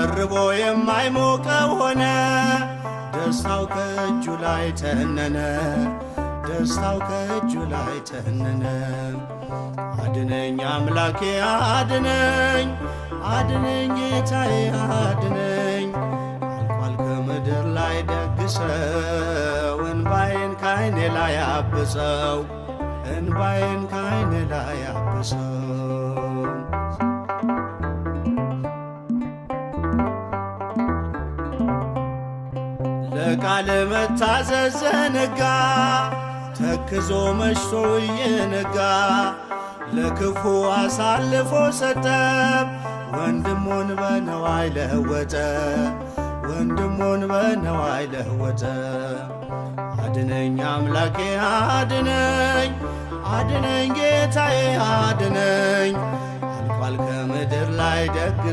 ተርቦ የማይሞቀው ሆነ ደስታው ከእጁ ላይ ተነነ ደስታው ከእጁ ላይ ተነነ። አድነኝ አምላኬ አድነኝ አድነኝ ጌታዬ አድነኝ አልቋል ከምድር ላይ ደግሰው እንባዬን ካይኔ ላይ አብሰው እንባዬን ካይኔ ላይ አብሰው። ለቃል መታዘዝ ዘነጋ ተክዞ መሽቶ እየነጋ ለክፉ አሳልፎ ሰጠ ወንድሙን በነዋይ ለወጠ ወንድሙን በነዋይ ለወጠ። አድነኝ አምላኬ አድነኝ አድነኝ ጌታዬ አድነኝ አልቋል ከምድር ላይ ደግ